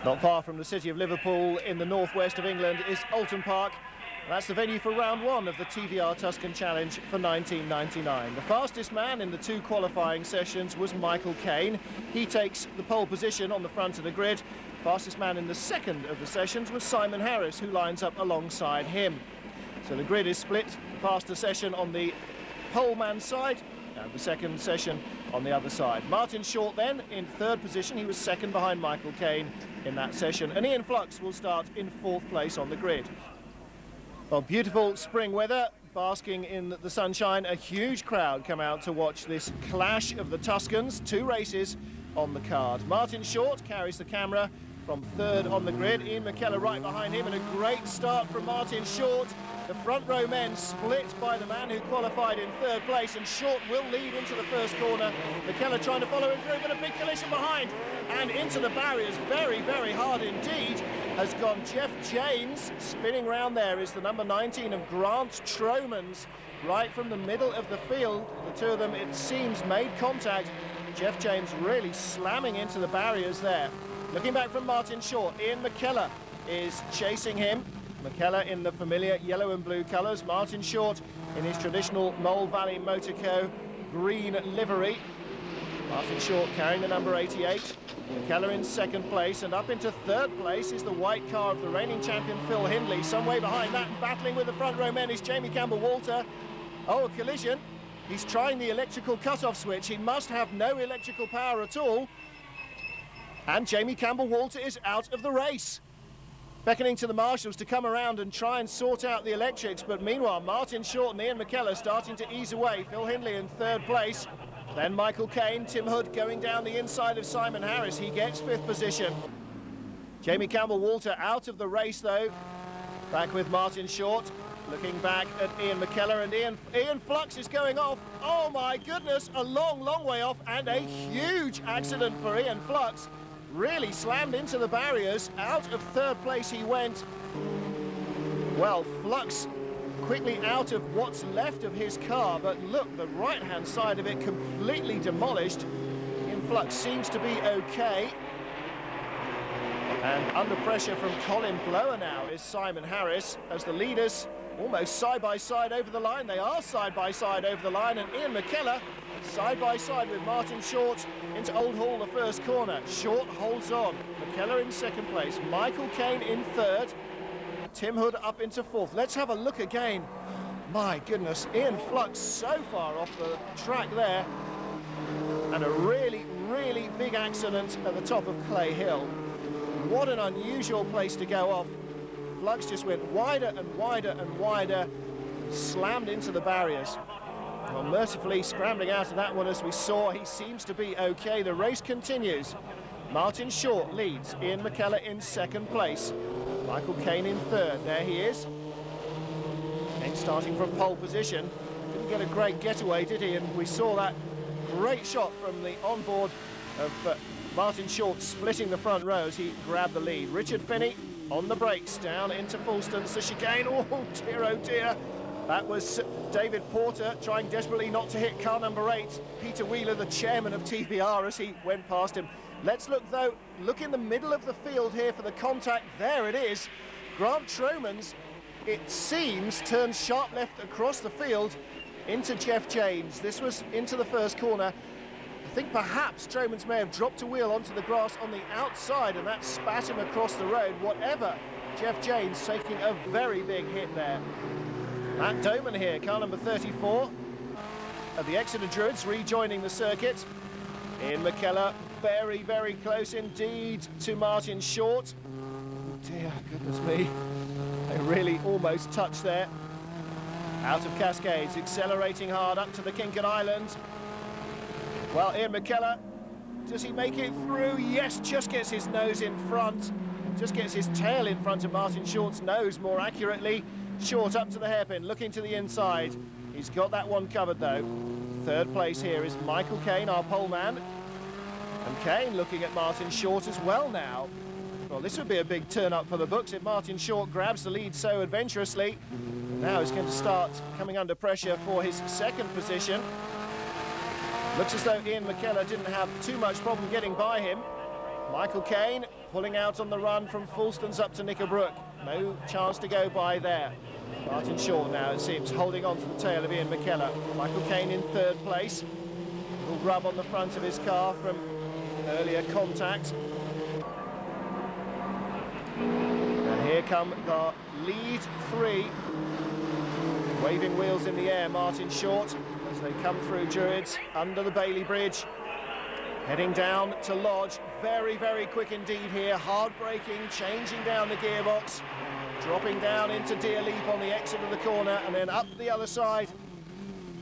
Not far from the city of Liverpool in the northwest of England is Oulton Park. That's the venue for round one of the TVR Tuscan Challenge for 1999. The fastest man in the two qualifying sessions was Caine. He takes the pole position on the front of the grid. Fastest man in the second of the sessions was Simon Harris, who lines up alongside him. So the grid is split, the faster session on the pole man side and the second session on the other side. Martin Short then in third position. He was second behind Caine in that session. And Ian Flux will start in fourth place on the grid. Well, beautiful spring weather, basking in the sunshine. A huge crowd come out to watch this clash of the Tuscans. Two races on the card. Martin Short carries the camera from third on the grid. Ian McKellar right behind him, and a great start from Martin Short. The front row men split by the man who qualified in third place, and Short will lead into the first corner. McKellar trying to follow him through, but a big collision behind. And into the barriers, very, very hard indeed, has gone Jeff James. Spinning round there is the number 19 of Grant Tromans, right from the middle of the field. The two of them, it seems, made contact. Jeff James really slamming into the barriers there. Looking back from Martin Short, Ian McKellar is chasing him. McKellar in the familiar yellow and blue colours, Martin Short in his traditional Mole Valley Motor Co. green livery. Martin Short carrying the number 88. McKellar in second place, and up into third place is the white car of the reigning champion Phil Hindley. Some way behind that, and battling with the front row men is Jamie Campbell-Walter. Oh, a collision. He's trying the electrical cut-off switch. He must have no electrical power at all. And Jamie Campbell-Walter is out of the race. Beckoning to the marshals to come around and try and sort out the electrics, but meanwhile Martin Short and Ian McKellar starting to ease away. Phil Hindley in third place, then Caine, Tim Hood going down the inside of Simon Harris. He gets fifth position. Jamie Campbell-Walter out of the race though, back with Martin Short. Looking back at Ian McKellar, and Ian Flux is going off. Oh my goodness, a long, long way off, and a huge accident for Ian Flux. Really slammed into the barriers. Out of third place he went. Well, Flux quickly out of what's left of his car, but look, the right-hand side of it completely demolished. Ian Flux seems to be okay. And under pressure from Colin Blower now is Simon Harris, as the leaders almost side by side over the line. They are side by side over the line, and Ian McKellar side by side with Martin Short into Old Hall, the first corner. Short holds on. McKellar in second place. Caine in third. Tim Hood up into fourth. Let's have a look again. My goodness, Ian Flux so far off the track there. And a really, really big accident at the top of Clay Hill. What an unusual place to go off. Flux just went wider and wider and wider, slammed into the barriers. Well, mercifully scrambling out of that one, as we saw, he seems to be okay. The race continues. Martin Short leads, Ian McKellar in second place. Caine in third, there he is. Caine starting from pole position. Didn't get a great getaway, did he? And we saw that great shot from the onboard of Martin Short splitting the front row as he grabbed the lead. Richard Finney on the brakes, down into Fulston's the chicane. Oh dear. That was David Porter trying desperately not to hit car number 8, Peter Wheeler, the chairman of TVR, as he went past him. Let's look though, look in the middle of the field here for the contact. There it is. Grant Tromans, it seems, turned sharp left across the field into Jeff James. This was into the first corner. I think perhaps Tromans may have dropped a wheel onto the grass on the outside, and that spat him across the road. Whatever, Jeff James taking a very big hit there. Matt Doman here, car number 34 of the Exeter Druids, rejoining the circuit. Ian McKellar very, very close indeed to Martin Short. Oh dear, goodness me. They really almost touched there. Out of Cascades, accelerating hard up to the Kincard Island. Well, Ian McKellar, does he make it through? Yes, just gets his nose in front. Just gets his tail in front of Martin Short's nose, more accurately. Short up to the hairpin, looking to the inside. He's got that one covered though. Third place here is Caine, our pole man. And Caine looking at Martin Short as well now. Well, this would be a big turn up for the books if Martin Short grabs the lead so adventurously. Now he's going to start coming under pressure for his second position. Looks as though Ian McKellar didn't have too much problem getting by him. Caine pulling out on the run from Fulston's up to Knickerbrook. No chance to go by there. Martin Short now, it seems, holding on to the tail of Ian McKellar. Michael Caine in third place. A little rub on the front of his car from earlier contact. And here come the lead three. Waving wheels in the air, Martin Short, as they come through Druids, under the Bailey Bridge. Heading down to Lodge. Very, very quick indeed here. Hard braking, changing down the gearbox. Dropping down into Deer Leap on the exit of the corner, and then up the other side.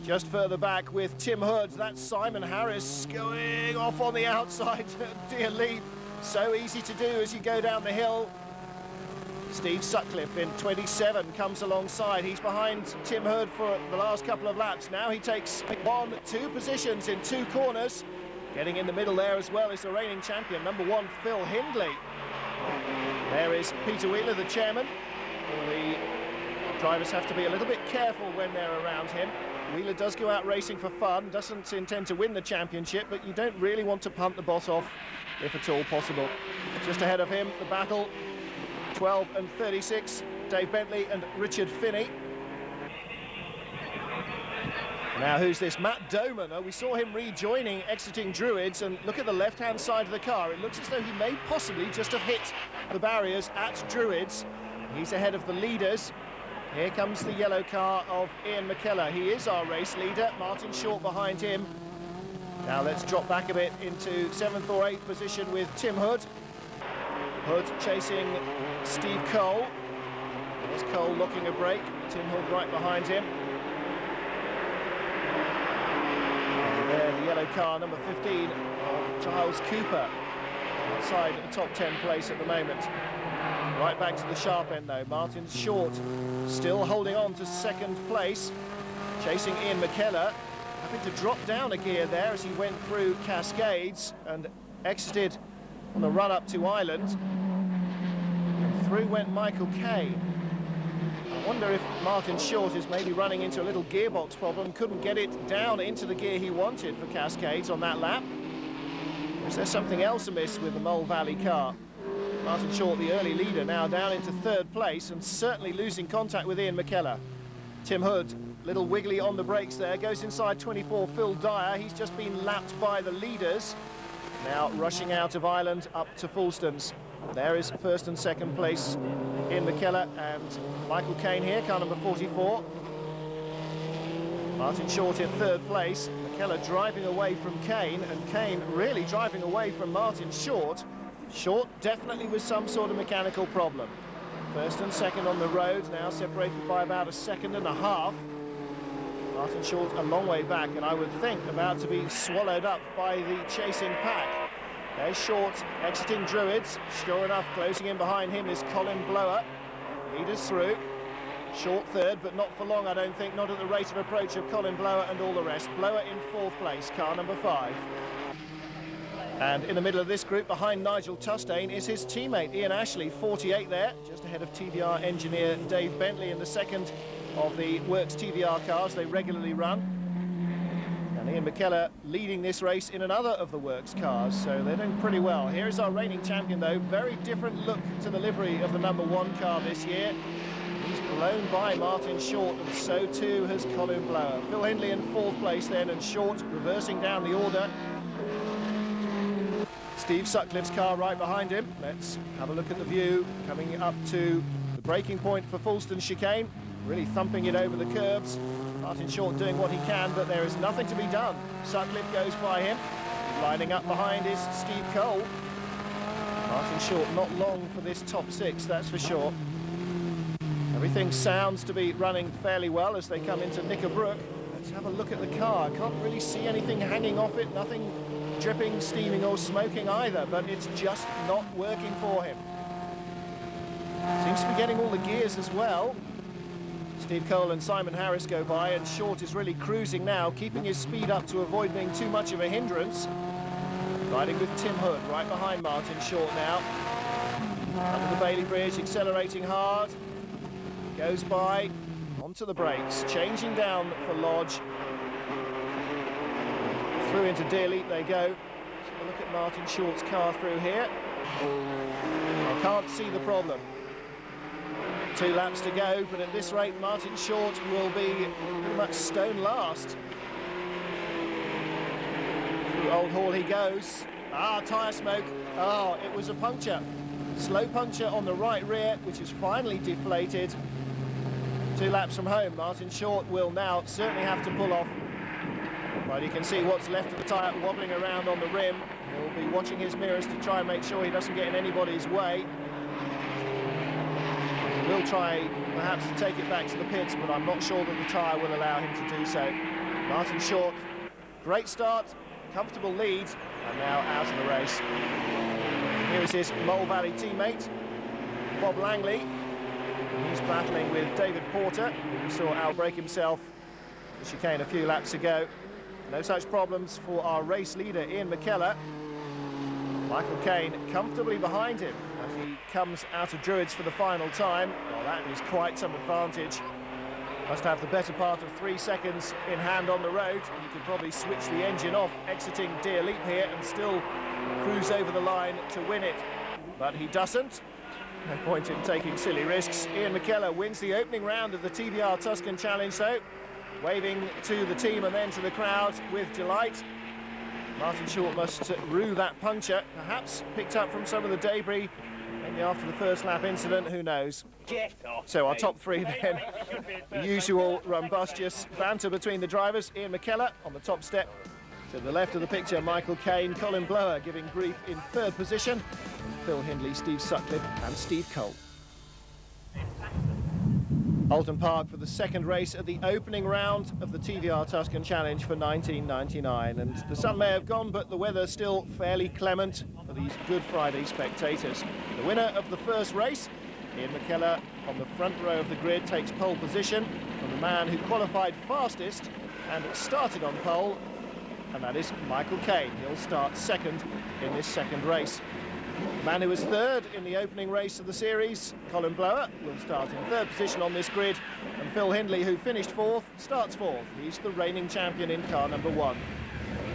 Just further back with Tim Hood. That's Simon Harris going off on the outside to Deer Leap. So easy to do as you go down the hill. Steve Sutcliffe in 27 comes alongside. He's behind Tim Hood for the last couple of laps. Now he takes 1-2 positions in 2 corners. Getting in the middle there as well is the reigning champion, number 1, Phil Hindley. There is Peter Wheeler, the chairman. The drivers have to be a little bit careful when they're around him. Wheeler does go out racing for fun, doesn't intend to win the championship, but you don't really want to punt the boss off, if at all possible. Just ahead of him, the battle, 12 and 36, Dave Bentley and Richard Finney. Now, who's this? Matt Doman. Oh, we saw him rejoining exiting Druids, and look at the left-hand side of the car. It looks as though he may possibly just have hit the barriers at Druids. He's ahead of the leaders. Here comes the yellow car of Ian McKellar. He is our race leader. Martin Short behind him. Now let's drop back a bit into 7th or 8th position with Tim Hood. Hood chasing Steve Cole. There's Cole locking a brake. Tim Hood right behind him. There, the yellow car, number 15, of Giles Cooper, outside the top 10 place at the moment. Right back to the sharp end, though. Martin Short still holding on to 2nd place, chasing Ian McKellar, having to drop down a gear there as he went through Cascades and exited on the run-up to Island. And through went Michael Caine. I wonder if Martin Short is maybe running into a little gearbox problem, couldn't get it down into the gear he wanted for Cascades on that lap. Or is there something else amiss with the Mole Valley car? Martin Short, the early leader, now down into 3rd place and certainly losing contact with Ian McKellar. Tim Hood, little wiggly on the brakes there, goes inside 24, Phil Dyer. He's just been lapped by the leaders. Now rushing out of Island up to Fulston's. There is 1st and 2nd place Ian McKellar and Michael Caine here, car number 44. Martin Short in 3rd place. McKellar driving away from Caine, and Caine really driving away from Martin Short. Short definitely with some sort of mechanical problem. 1st and 2nd on the road, now separated by about 1.5 seconds. Martin Short a long way back, and I would think about to be swallowed up by the chasing pack. There's Short exiting Druids. Sure enough, closing in behind him is Colin Blower. Leaders through. Short 3rd, but not for long, I don't think, not at the rate of approach of Colin Blower and all the rest. Blower in 4th place, car number 5. And in the middle of this group, behind Nigel Tuscan, is his teammate Ian Ashley, 48 there, just ahead of TVR engineer Dave Bentley in the 2nd of the Works TVR cars they regularly run. And Ian McKellar leading this race in another of the Works cars, so they're doing pretty well. Here is our reigning champion, though. Very different look to the livery of the number 1 car this year. He's blown by Martin Short, and so too has Colin Blower. Phil Hindley in 4th place then, and Short reversing down the order. Steve Sutcliffe's car right behind him. Let's have a look at the view coming up to the braking point for Fulston chicane. Really thumping it over the curbs. Martin Short doing what he can, but there is nothing to be done. Sutcliffe goes by him. Lining up behind is Steve Cole. Martin Short not long for this top 6, that's for sure. Everything sounds to be running fairly well as they come into Knickerbrook. Let's have a look at the car. Can't really see anything hanging off it, nothing dripping, steaming or smoking either, but it's just not working for him. Seems to be getting all the gears as well. Steve Cole and Simon Harris go by, and Short is really cruising now, keeping his speed up to avoid being too much of a hindrance. Riding with Tim Hood right behind Martin Short now. Under the Bailey Bridge, accelerating hard. Goes by, onto the brakes, changing down for Lodge. Through into Deer Leap they go. Let's have a look at Martin Short's car through here. I can't see the problem. 2 laps to go, but at this rate, Martin Short will be pretty much stone last. Through Old Hall he goes. Ah, tyre smoke. Oh, it was a puncture. Slow puncture on the right rear, which is finally deflated. 2 laps from home, Martin Short will now certainly have to pull off. But you can see what's left of the tyre wobbling around on the rim. He'll be watching his mirrors to try and make sure he doesn't get in anybody's way. He'll try perhaps to take it back to the pits, but I'm not sure that the tyre will allow him to do so. Martin Short, great start, comfortable lead, and now out of the race. Here is his Mole Valley teammate, Bob Langley. He's battling with David Porter. We saw Al break himself the chicane a few laps ago. No such problems for our race leader, Ian McKellar. Michael Caine comfortably behind him as he comes out of Druids for the final time. Well, that is quite some advantage. Must have the better part of 3 seconds in hand on the road. You could probably switch the engine off, exiting Deer Leap here, and still cruise over the line to win it. But he doesn't. No point in taking silly risks. Ian McKellar wins the opening round of the TVR Tuscan Challenge, though, waving to the team and then to the crowd with delight. Martin Short must rue that puncture, perhaps picked up from some of the debris maybe after the first lap incident, who knows. So our top 3 then, the usual rumbustious banter between the drivers. Ian McKellar on the top step. To the left of the picture, Michael Caine, Colin Blower giving grief in 3rd position. Phil Hindley, Steve Sutcliffe and Steve Cole. Oulton Park for the 2nd race at the opening round of the TVR Tuscan Challenge for 1999. And the sun may have gone, but the weather still fairly clement for these Good Friday spectators. The winner of the first race, Ian McKellar, on the front row of the grid, takes pole position from the man who qualified fastest and started on pole, and that is Michael Caine. He'll start 2nd in this 2nd race. The man who was 3rd in the opening race of the series, Colin Blower, will start in 3rd position on this grid, and Phil Hindley, who finished 4th, starts 4th. He's the reigning champion in car number 1.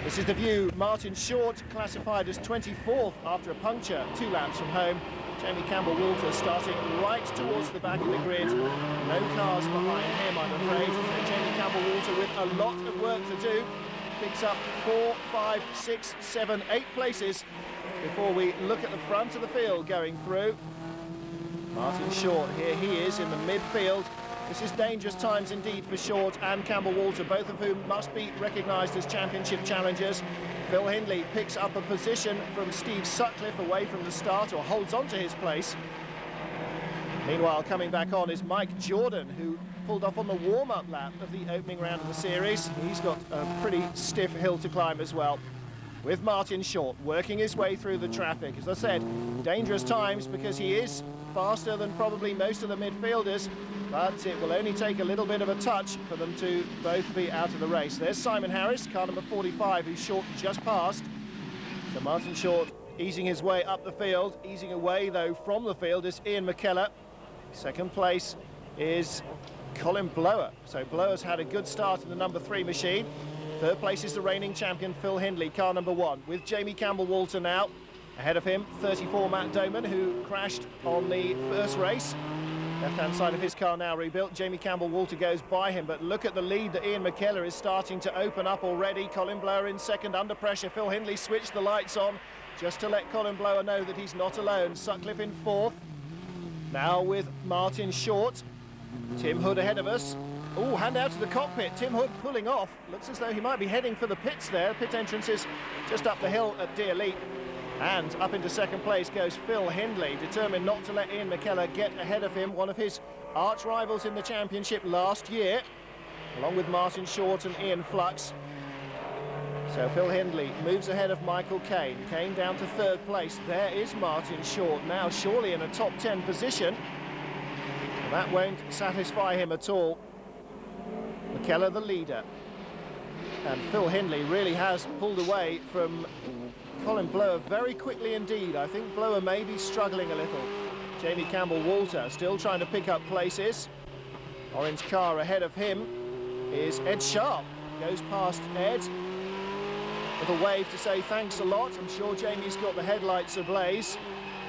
This is the view. Martin Short classified as 24th after a puncture 2 laps from home. Jamie Campbell-Walter starting right towards the back of the grid. No cars behind him, I'm afraid. So Jamie Campbell-Walter with a lot of work to do. Picks up 4, 5, 6, 7, 8 places before we look at the front of the field going through. Martin Short, here he is in the midfield. This is dangerous times indeed for Short and Campbell-Walter, both of whom must be recognised as championship challengers. Phil Hindley picks up a position from Steve Sutcliffe away from the start, or holds on to his place. Meanwhile, coming back on is Mike Jordan, who pulled off on the warm-up lap of the opening round of the series. He's got a pretty stiff hill to climb as well. With Martin Short working his way through the traffic. As I said, dangerous times because he is faster than probably most of the midfielders, but it will only take a little bit of a touch for them to both be out of the race. There's Simon Harris, car number 45, who Short just passed. So Martin Short easing his way up the field. Easing away, though, from the field is Ian McKellar. 2nd place is Colin Blower. So Blower's had a good start in the number 3 machine. 3rd place is the reigning champion, Phil Hindley, car number 1, with Jamie Campbell-Walter now. Ahead of him, 34 Matt Doman, who crashed on the first race. Left-hand side of his car now rebuilt. Jamie Campbell-Walter goes by him, but look at the lead that Ian McKellar is starting to open up already. Colin Blower in 2nd, under pressure. Phil Hindley switched the lights on just to let Colin Blower know that he's not alone. Sutcliffe in 4th. Now with Martin Short. Tim Hood ahead of us. Oh, hand out to the cockpit. Tim Hood pulling off. Looks as though he might be heading for the pits there. Pit entrance is just up the hill at Deer Leap. And up into 2nd place goes Phil Hindley, determined not to let Ian McKellar get ahead of him, one of his arch rivals in the championship last year, along with Martin Short and Ian Flux. So Phil Hindley moves ahead of Michael Caine. Caine down to 3rd place. There is Martin Short, now surely in a top 10 position. And that won't satisfy him at all. McKellar the leader. And Phil Hindley really has pulled away from Colin Blower very quickly indeed. I think Blower may be struggling a little. Jamie Campbell-Walter still trying to pick up places. Orange car ahead of him is Ed Sharp. Goes past Ed. Little wave to say thanks a lot. I'm sure Jamie's got the headlights ablaze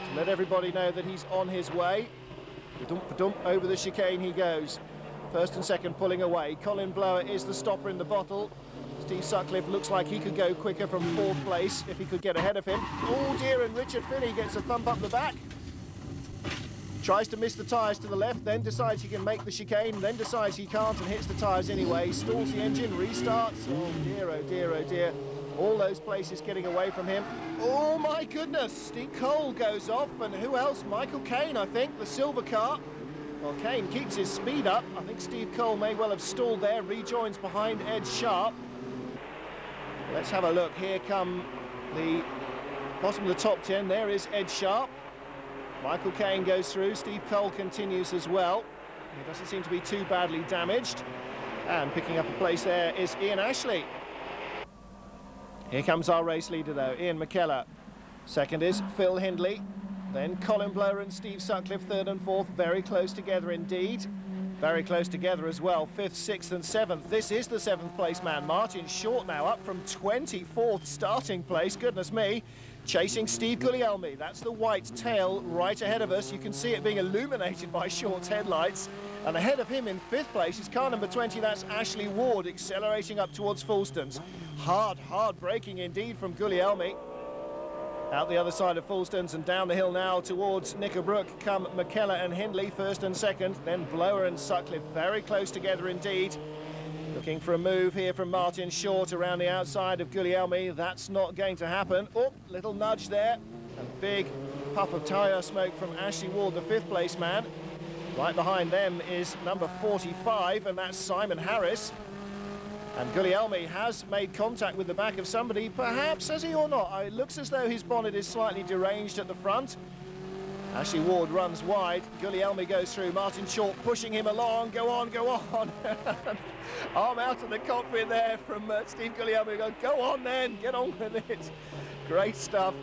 to let everybody know that he's on his way. Dump over the chicane he goes. First and second pulling away. Colin Blower is the stopper in the bottle. Steve Sutcliffe looks like he could go quicker from fourth place if he could get ahead of him. Oh dear, and Richard Finney gets a thump up the back. Tries to miss the tyres to the left, then decides he can make the chicane, then decides he can't and hits the tyres anyway. Stalls the engine, restarts. Oh dear, oh dear, oh dear. All those places getting away from him. Oh my goodness, Steve Cole goes off, and who else? Michael Caine, I think, the silver car. Well, Caine keeps his speed up. I think Steve Cole may well have stalled there, rejoins behind Ed Sharp. Let's have a look. Here come the bottom of the top 10. There is Ed Sharp. Michael Caine goes through. Steve Cole continues as well. He doesn't seem to be too badly damaged. And picking up a place there is Ian Ashley. Here comes our race leader, though, Ian McKellar. Second is Phil Hindley. Then Colin Blower and Steve Sutcliffe, third and fourth, very close together indeed. Very close together as well, fifth, sixth and seventh. This is the seventh place man, Martin Short now up from 24th starting place, goodness me. Chasing Steve Guglielmi, that's the white tail right ahead of us. You can see it being illuminated by Short's headlights. And ahead of him in fifth place is car number 20, that's Ashley Ward, accelerating up towards Fulston's. Hard braking indeed from Guglielmi. Out the other side of Fulston's and down the hill now towards Knickerbrook come McKellar and Hindley, first and second, then Blower and Sutcliffe very close together indeed. Looking for a move here from Martin Short around the outside of Guglielmi. That's not going to happen. Oh, little nudge there. A big puff of tyre smoke from Ashley Ward, the fifth place man. Right behind them is number 45, and that's Simon Harris. And Guglielmi has made contact with the back of somebody, perhaps, has he or not? It looks as though his bonnet is slightly deranged at the front. Ashley Ward runs wide, Guglielmi goes through, Martin Short pushing him along, go on. Arm out of the cockpit there from Steve Guglielmi, go on then, get on with it. Great stuff.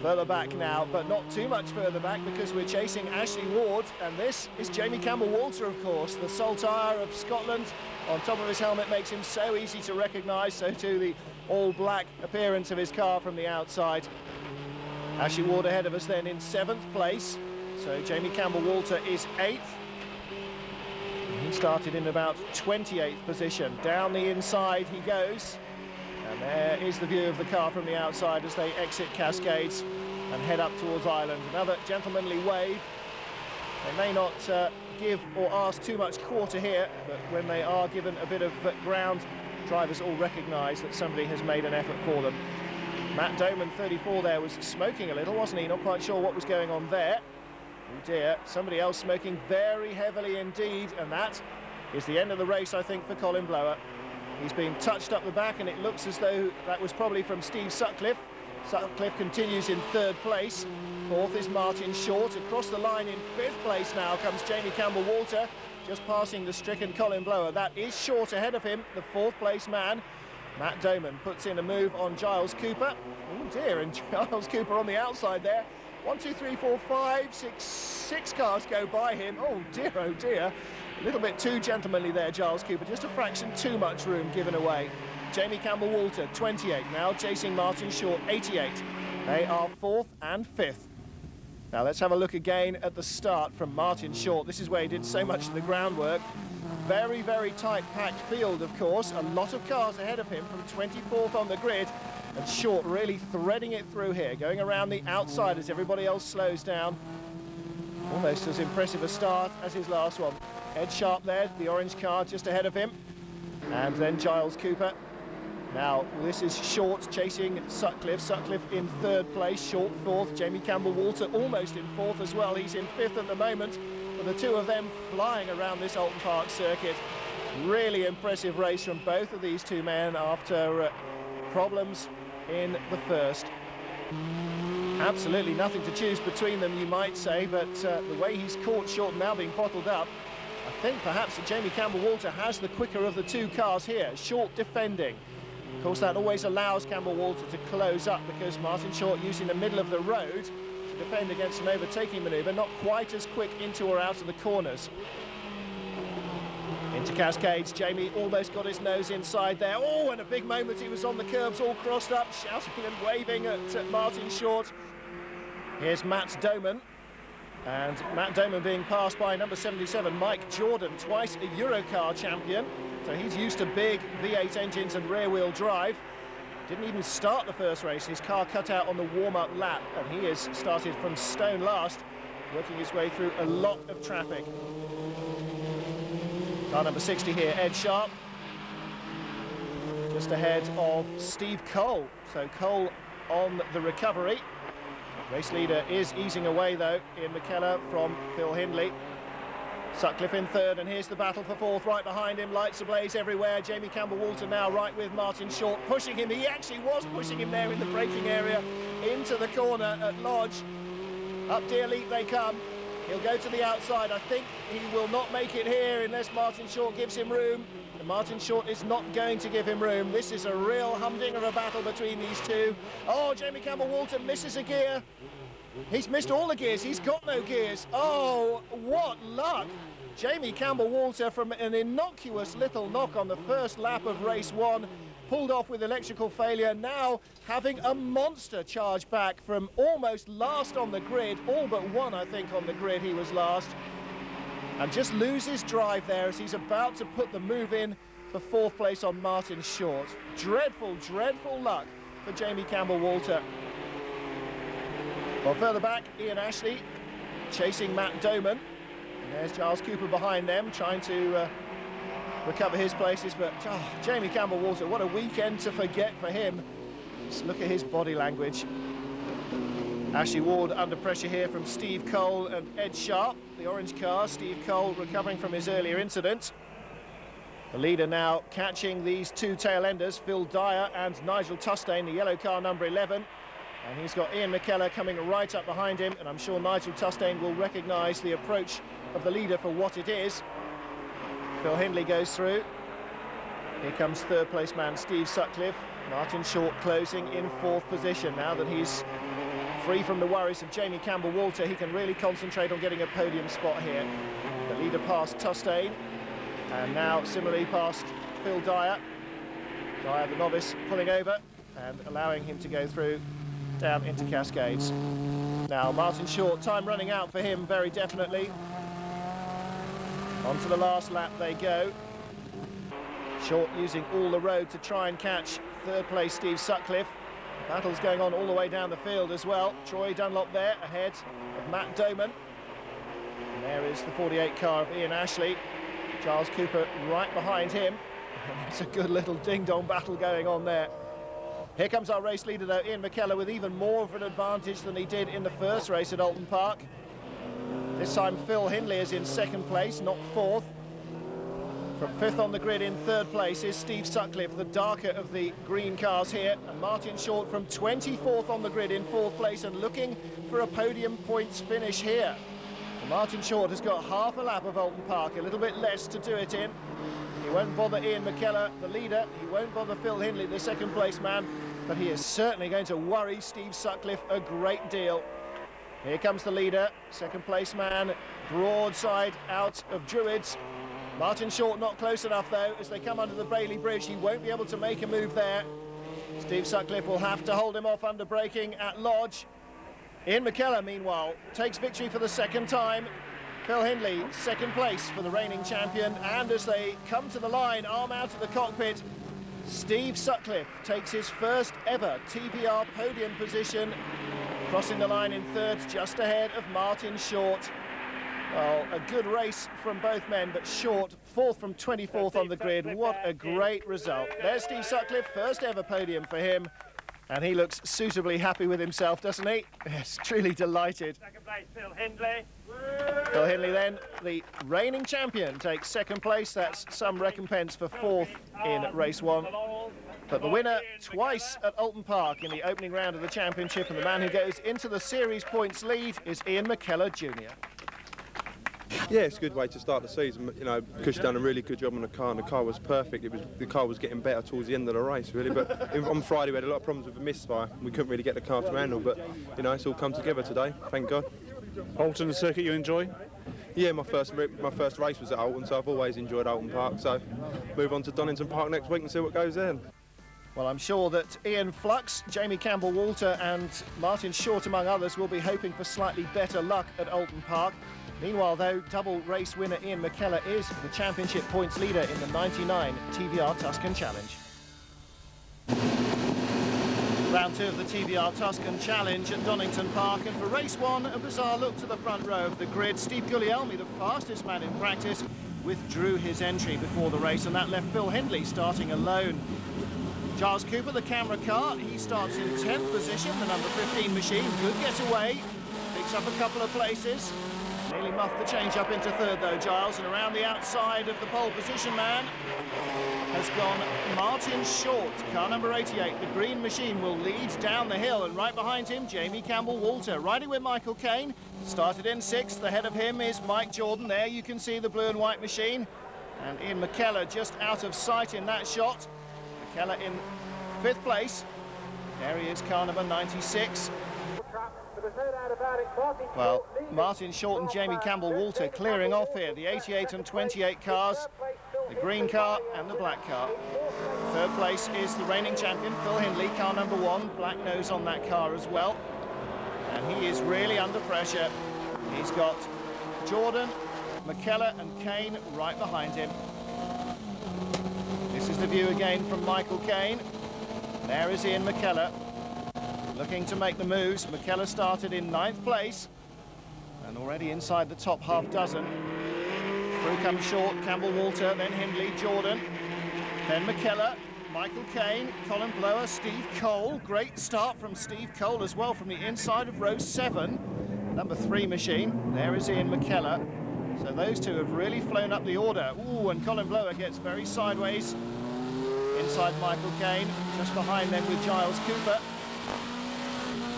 Further back now, but not too much further back because we're chasing Ashley Ward, and this is Jamie Campbell-Walter, of course, the saltire of Scotland. On top of his helmet makes him so easy to recognise, so too the all-black appearance of his car from the outside. Ashley Ward ahead of us then in 7th place, so Jamie Campbell-Walter is 8th. He started in about 28th position. Down the inside he goes, and there is the view of the car from the outside as they exit Cascades and head up towards Ireland. Another gentlemanly wave. They may not give or ask too much quarter here, but when they are given a bit of ground, drivers all recognise that somebody has made an effort for them. Matt Doman, 34 there, was smoking a little, wasn't he? Not quite sure what was going on there. Oh dear, somebody else smoking very heavily indeed, and that is the end of the race, I think, for Colin Blower. He's been touched up the back, and it looks as though that was probably from Steve Sutcliffe. Sutcliffe continues in 3rd place. 4th is Martin Short. Across the line in 5th place now comes Jamie Campbell-Walter, just passing the stricken Colin Blower. That is Short ahead of him, the 4th place man. Matt Doman puts in a move on Giles Cooper. Oh dear, and Giles Cooper on the outside there. 1, 2, 3, 4, 5, 6 cars go by him. Oh dear, oh dear. A little bit too gentlemanly there, Giles Cooper. Just a fraction too much room given away. Jamie Campbell-Walter, 28, now chasing Martin Short, 88. They are 4th and 5th. Now let's have a look again at the start from Martin Short. This is where he did so much of the groundwork. Very, very tight packed field, of course. A lot of cars ahead of him from 24th on the grid. And Short really threading it through here, going around the outside as everybody else slows down. Almost as impressive a start as his last one. Ed Sharp there, the orange car just ahead of him. And then Giles Cooper. Now, this is Short chasing Sutcliffe. Sutcliffe in 3rd place, Short 4th. Jamie Campbell-Walter almost in 4th as well. He's in 5th at the moment. But the two of them flying around this Oulton Park circuit. Really impressive race from both of these two men after problems in the first. Absolutely nothing to choose between them, you might say, but the way he's caught Short now being bottled up, I think perhaps that Jamie Campbell-Walter has the quicker of the two cars here. Short defending. Of course, that always allows Campbell-Walter to close up because Martin Short using the middle of the road to defend against an overtaking manoeuvre, not quite as quick into or out of the corners. Into Cascades, Jamie almost got his nose inside there. Oh, and a big moment, he was on the curbs all crossed up, shouting and waving at Martin Short. Here's Matt Doman, and Matt Doman being passed by number 77, Mike Jordan, twice a Eurocar champion. So he's used to big V8 engines and rear-wheel drive. Didn't even start the first race, his car cut out on the warm-up lap, and he has started from stone last, working his way through a lot of traffic. Car number 60 here, Ed Sharp, just ahead of Steve Cole. So Cole on the recovery. Race leader is easing away though in McKellar from Phil Hindley. Sutcliffe in third, and here's the battle for fourth. Right behind him, lights ablaze everywhere. Jamie Campbell-Walter now right with Martin Short, pushing him. He actually was pushing him there in the braking area into the corner at Lodge. Up Deer Leap they come. He'll go to the outside. I think he will not make it here unless Martin Short gives him room. And Martin Short is not going to give him room. This is a real humdinger of a battle between these two. Oh, Jamie Campbell-Walter misses a gear. He's missed all the gears. He's got no gears. Oh, what luck. Jamie Campbell-Walter, from an innocuous little knock on the first lap of race one, pulled off with electrical failure, now having a monster charge back from almost last on the grid, all but one, I think, on the grid he was last, and just loses drive there as he's about to put the move in for fourth place on Martin Short. Dreadful, dreadful luck for Jamie Campbell-Walter. Well, further back, Ian Ashley chasing Matt Doman, and there's Giles Cooper behind them, trying to recover his places, but Jamie Campbell-Walter, what a weekend to forget for him. Just look at his body language. Ashley Ward under pressure here from Steve Cole and Ed Sharp, the orange car. Steve Cole recovering from his earlier incident. The leader now catching these two tail enders, Phil Dyer and Nigel Tuscan, the yellow car number 11. And he's got Ian McKellar coming right up behind him, and I'm sure Nigel Tuscan will recognise the approach of the leader for what it is. Phil Hindley goes through. Here comes third place man Steve Sutcliffe. Martin Short closing in fourth position. Now that he's free from the worries of Jamie Campbell-Walter, he can really concentrate on getting a podium spot here. The leader past Tuscan, and now similarly past Phil Dyer. Dyer, the novice, pulling over and allowing him to go through down into Cascades. Now Martin Short, time running out for him very definitely. On to the last lap they go. Short using all the road to try and catch third place Steve Sutcliffe. The battle's going on all the way down the field as well. Troy Dunlop there ahead of Matt Doman. And there is the 48 car of Ian Ashley. Giles Cooper right behind him. It's a good little ding-dong battle going on there. Here comes our race leader though, Ian McKellar, with even more of an advantage than he did in the first race at Oulton Park. This time Phil Hindley is in second place, not fourth. From fifth on the grid in third place is Steve Sutcliffe, the darker of the green cars here. And Martin Short from 24th on the grid in fourth place and looking for a podium points finish here. And Martin Short has got half a lap of Oulton Park, a little bit less to do it in. He won't bother Ian McKellar, the leader. He won't bother Phil Hindley, the second place man. But he is certainly going to worry Steve Sutcliffe a great deal. Here comes the leader, second place man, broadside out of Druids. Martin Short not close enough though, as they come under the Bailey Bridge. He won't be able to make a move there. Steve Sutcliffe will have to hold him off under braking at Lodge. Ian McKellar, meanwhile, takes victory for the second time. Phil Hindley, second place for the reigning champion. And as they come to the line, arm out of the cockpit, Steve Sutcliffe takes his first ever TVR podium position, crossing the line in third, just ahead of Martin Short. Well, a good race from both men, but Short, fourth from 24th on the grid. What a great result. There's Steve Sutcliffe, first ever podium for him. And he looks suitably happy with himself, doesn't he? Yes, truly delighted. Second place, Phil Hindley. Phil Hindley then, the reigning champion, takes second place. That's some recompense for fourth in race one. But the winner twice at Oulton Park in the opening round of the championship, and the man who goes into the series points lead is Ian McKellar Jr. Yeah, it's a good way to start the season. You know, Cush's done a really good job on the car, and the car was perfect. The car was getting better towards the end of the race, really. But on Friday we had a lot of problems with the misfire. We couldn't really get the car to handle, but you know, it's all come together today. Thank God. Oulton, the circuit you enjoy? Yeah, my first race was at Oulton, so I've always enjoyed Oulton Park. So move on to Donington Park next week and see what goes there. Well, I'm sure that Ian Flux, Jamie Campbell-Walter and Martin Short, among others, will be hoping for slightly better luck at Oulton Park. Meanwhile, though, double race winner Ian McKellar is the championship points leader in the 99 TVR Tuscan Challenge. Round 2 of the TVR Tuscan Challenge at Donington Park, and for race 1, a bizarre look to the front row of the grid. Steve Guglielmi, the fastest man in practice, withdrew his entry before the race, and that left Phil Hindley starting alone. Giles Cooper, the camera car, he starts in 10th position, the number 15 machine, good getaway, picks up a couple of places, nearly muffed the change up into 3rd though, Giles, and around the outside of the pole position man has gone Martin Short, car number 88. The green machine will lead down the hill, and right behind him, Jamie Campbell-Walter. Riding with Michael Caine, started in 6th. Ahead of him is Mike Jordan. There you can see the blue and white machine. And Ian McKellar just out of sight in that shot. McKellar in 5th place. There he is, car number 96. Well, Martin Short and Jamie Campbell-Walter clearing off here. The 88 and 28 cars, the green car and the black car. 3rd place is the reigning champion, Phil Hindley, car number 1, black nose on that car as well. And he is really under pressure. He's got Jordan, McKellar and Caine right behind him. This is the view again from Michael Caine. There is Ian McKellar, looking to make the moves. McKellar started in 9th place and already inside the top half dozen. Through comes Short, Campbell-Walter, then Hindley, Jordan, then McKellar, Michael Caine, Colin Blower, Steve Cole. Great start from Steve Cole as well from the inside of row 7. Number 3 machine. There is Ian McKellar. So those two have really flown up the order. Ooh, and Colin Blower gets very sideways inside Michael Caine. Just behind them with Giles Cooper.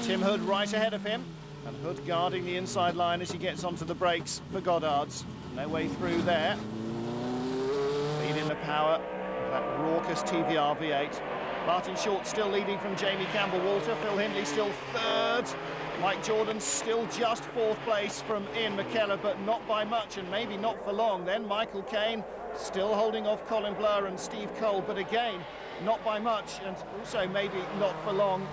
Tim Hood right ahead of him, and Hood guarding the inside line as he gets onto the brakes for Goddard's. No way through there. Lead in the power of that raucous TVR V8. Martin Short still leading from Jamie Campbell-Walter. Phil Hindley still 3rd. Mike Jordan still just 4th place from Ian McKellar, but not by much and maybe not for long. Then Michael Caine still holding off Colin Blower and Steve Cole, but again, not by much and also maybe not for long.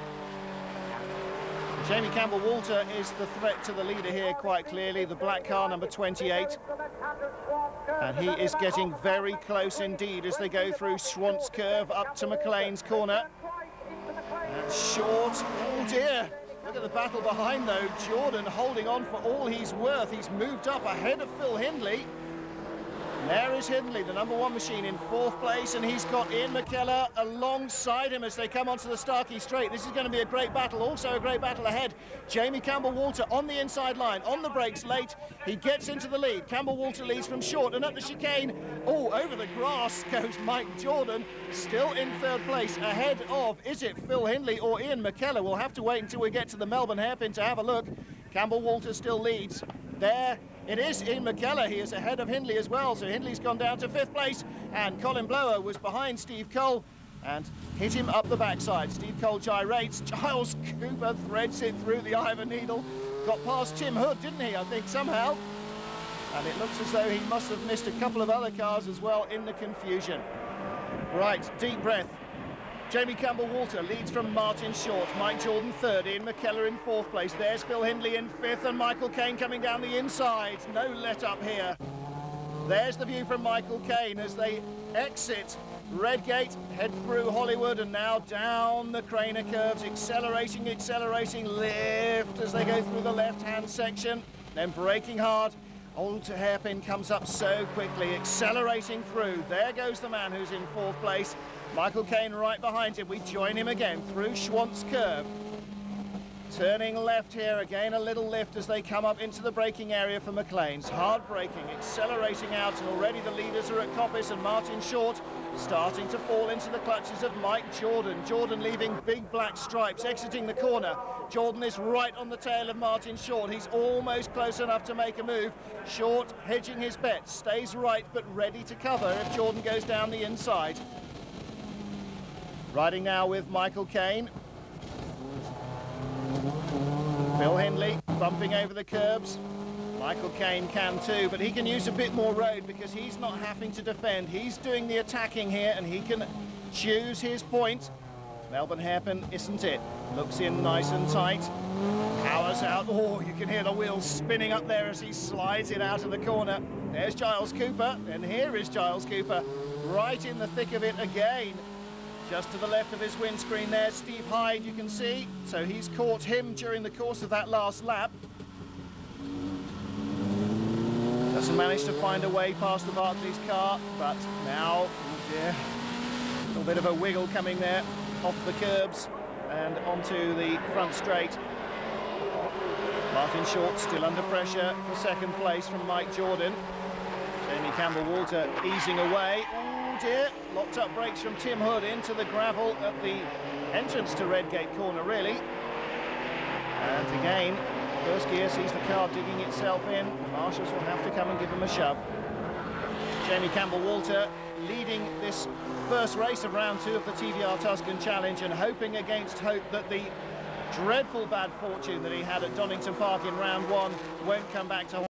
Jamie Campbell-Walter is the threat to the leader here quite clearly, the black car number 28. And he is getting very close indeed as they go through Schwant's curve up to McLean's corner. And Short, oh dear, look at the battle behind though. Jordan holding on for all he's worth. He's moved up ahead of Phil Hindley. There is Hindley, the number 1 machine, in 4th place, and he's got Ian McKellar alongside him as they come onto the Starkey Straight. This is going to be a great battle, also a great battle ahead. Jamie Campbell-Walter on the inside line, on the brakes late. He gets into the lead. Campbell-Walter leads from Short, and up the chicane, oh, over the grass goes Mike Jordan, still in 3rd place, ahead of, is it Phil Hindley or Ian McKellar? We'll have to wait until we get to the Melbourne hairpin to have a look. Campbell-Walter still leads. There it is Ian McKellar. He is ahead of Hindley as well, so Hindley's gone down to 5th place, and Colin Blower was behind Steve Cole and hit him up the backside. Steve Cole gyrates. Giles Cooper threads it through the eye of a needle. Got past Tim Hood, didn't he, I think, somehow? And it looks as though he must have missed a couple of other cars as well in the confusion. Right, deep breath. Jamie Campbell-Walter leads from Martin Short. Mike Jordan 3rd, Ian McKellar in 4th place. There's Phil Hindley in 5th, and Michael Caine coming down the inside. No let up here. There's the view from Michael Caine as they exit Redgate, head through Hollywood, and now down the Craner curves, accelerating, lift as they go through the left-hand section, then braking hard. Old hairpin comes up so quickly, accelerating through. There goes the man who's in 4th place. Michael Caine right behind him. We join him again through Schwant's curve. Turning left here, again a little lift as they come up into the braking area for McLean's. Hard braking, accelerating out, and already the leaders are at Coppice, and Martin Short starting to fall into the clutches of Mike Jordan. Jordan leaving big black stripes, exiting the corner. Jordan is right on the tail of Martin Short. He's almost close enough to make a move. Short hedging his bets, stays right but ready to cover if Jordan goes down the inside. Riding now with Michael Caine. Phil Hindley bumping over the curbs. Michael Caine can too, but he can use a bit more road because he's not having to defend. He's doing the attacking here and he can choose his point. Melbourne hairpin isn't it. Looks in nice and tight. Powers out. Oh, you can hear the wheels spinning up there as he slides it out of the corner. There's Giles Cooper, and here is Giles Cooper, right in the thick of it again. Just to the left of his windscreen there, Steve Hyde, you can see. So he's caught him during the course of that last lap. Doesn't manage to find a way past the Barclays car, but now, oh dear, a little bit of a wiggle coming there off the curbs and onto the front straight. Martin Short still under pressure for second place from Mike Jordan. Jamie Campbell-Walter easing away. Oh dear, locked up brakes from Tim Hood into the gravel at the entrance to Redgate Corner, really. And again, first gear sees the car digging itself in. Marshals will have to come and give him a shove. Jamie Campbell-Walter leading this first race of round 2 of the TVR Tuscan Challenge and hoping against hope that the dreadful bad fortune that he had at Donington Park in round 1 won't come back to